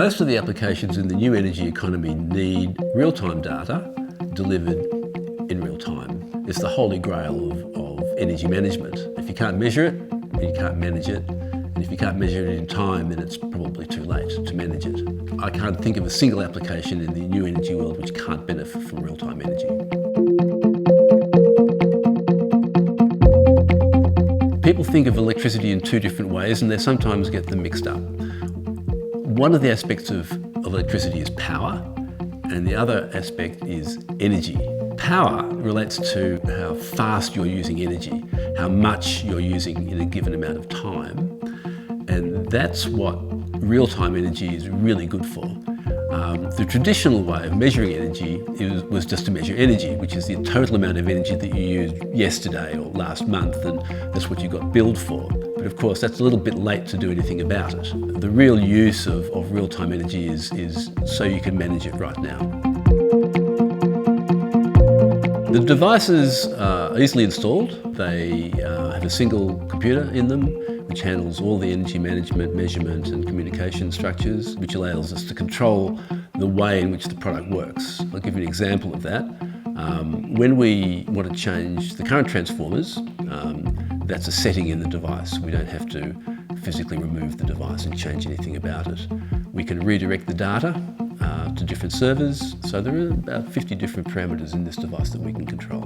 Most of the applications in the new energy economy need real-time data delivered in real time. It's the holy grail of energy management. If you can't measure it, you can't manage it. And if you can't measure it in time, then it's probably too late to manage it. I can't think of a single application in the new energy world which can't benefit from real-time energy. People think of electricity in two different ways and they sometimes get them mixed up. One of the aspects of electricity is power, and the other aspect is energy. Power relates to how fast you're using energy, how much you're using in a given amount of time, and that's what real-time energy is really good for. The traditional way of measuring energy was just to measure energy, which is the total amount of energy that you used yesterday or last month, and that's what you got billed for. But of course, that's a little bit late to do anything about it. The real use of real-time energy is so you can manage it right now. The devices are easily installed. They have a single computer in them, which handles all the energy management, measurement and communication structures, which allows us to control the way in which the product works. I'll give you an example of that. When we want to change the current transformers, that's a setting in the device. We don't have to physically remove the device and change anything about it. We can redirect the data to different servers, so there are about 50 different parameters in this device that we can control.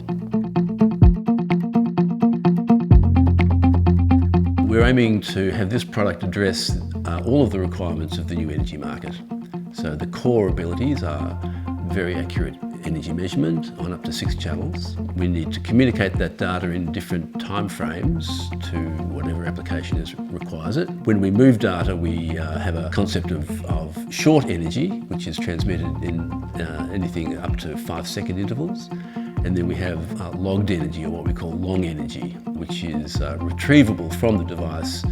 We're aiming to have this product address all of the requirements of the new energy market. So the core abilities are very accurate energy measurement on up to 6 channels. We need to communicate that data in different time frames to whatever application requires it. When we move data, we have a concept of short energy, which is transmitted in anything up to 5-second intervals. And then we have logged energy, or what we call long energy, which is retrievable from the device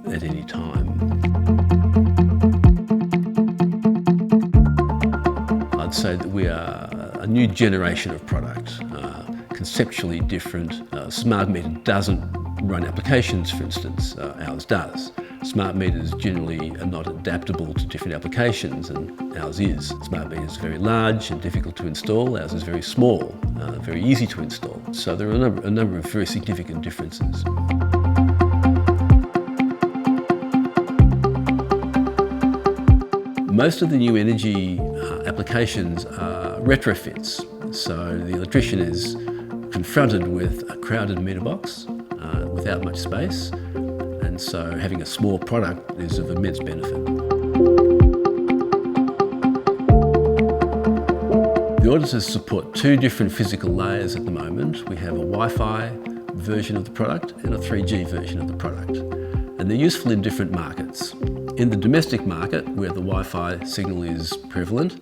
at any time. I'd say that we are a new generation of product, conceptually different. Smart meter doesn't run applications, for instance, ours does. Smart meters generally are not adaptable to different applications, and ours is. Smart meter is very large and difficult to install. Ours is very small, very easy to install. So there are a number of very significant differences. Most of the new energy applications are retrofits. So the electrician is confronted with a crowded meter box without much space. And so having a small product is of immense benefit. The auditors support 2 different physical layers at the moment. We have a Wi-Fi version of the product and a 3G version of the product. And they're useful in different markets. In the domestic market, where the Wi-Fi signal is prevalent,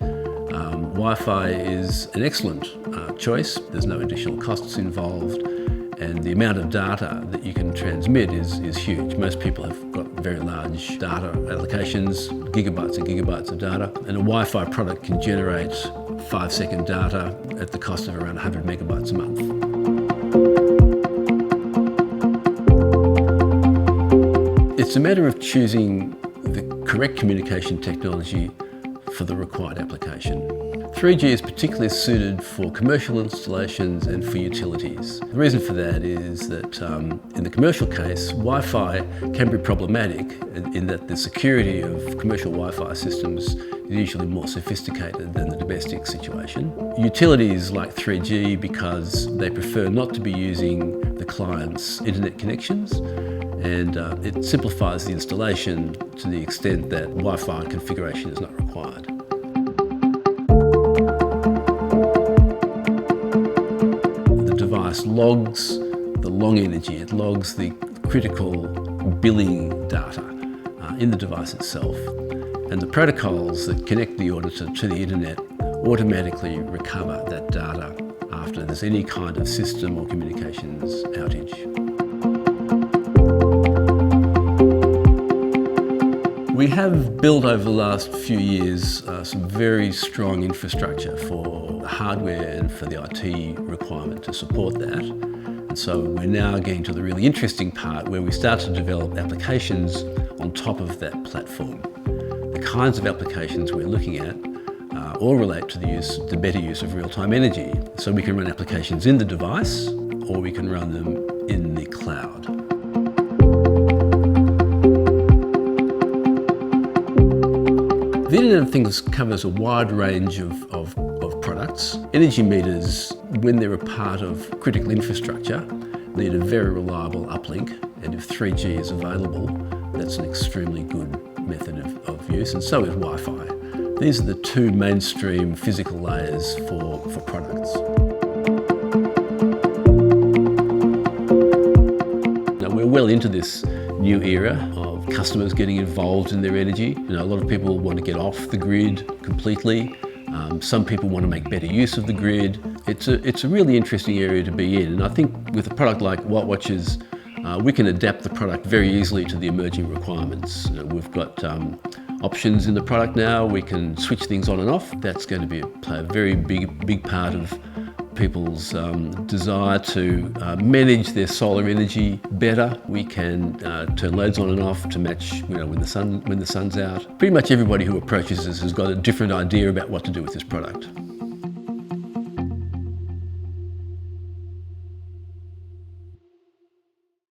Wi-Fi is an excellent choice. There's no additional costs involved. And the amount of data that you can transmit is huge. Most people have got very large data allocations, gigabytes and gigabytes of data, and a Wi-Fi product can generate 5-second data at the cost of around 100 megabytes a month. It's a matter of choosing the correct communication technology for the required application. 3G is particularly suited for commercial installations and for utilities. The reason for that is that in the commercial case, Wi-Fi can be problematic in that the security of commercial Wi-Fi systems is usually more sophisticated than the domestic situation. Utilities like 3G because they prefer not to be using the client's internet connections, and it simplifies the installation to the extent that Wi-Fi configuration is not required. Logs the long energy, it logs the critical billing data in the device itself, and the protocols that connect the auditor to the internet automatically recover that data after there's any kind of system or communications outage. We have built over the last few years some very strong infrastructure for the hardware and for the IT requirement to support that. And so we're now getting to the really interesting part where we start to develop applications on top of that platform. The kinds of applications we're looking at all relate to the better use of real-time energy. So we can run applications in the device, or we can run them in the cloud. The Internet of Things covers a wide range of products. Energy meters, when they're a part of critical infrastructure, need a very reliable uplink, and if 3G is available, that's an extremely good method of use, and so is Wi-Fi. These are the two mainstream physical layers for products. Now, we're well into this new era of customers getting involved in their energy. A lot of people want to get off the grid completely. Some people want to make better use of the grid. It's a really interesting area to be in, and I think with a product like Wattwatchers, we can adapt the product very easily to the emerging requirements. We've got options in the product now. We can switch things on and off. That's going to play a very big part of people's desire to manage their solar energy better. We can turn loads on and off to match, when the sun's out. Pretty much everybody who approaches us has got a different idea about what to do with this product.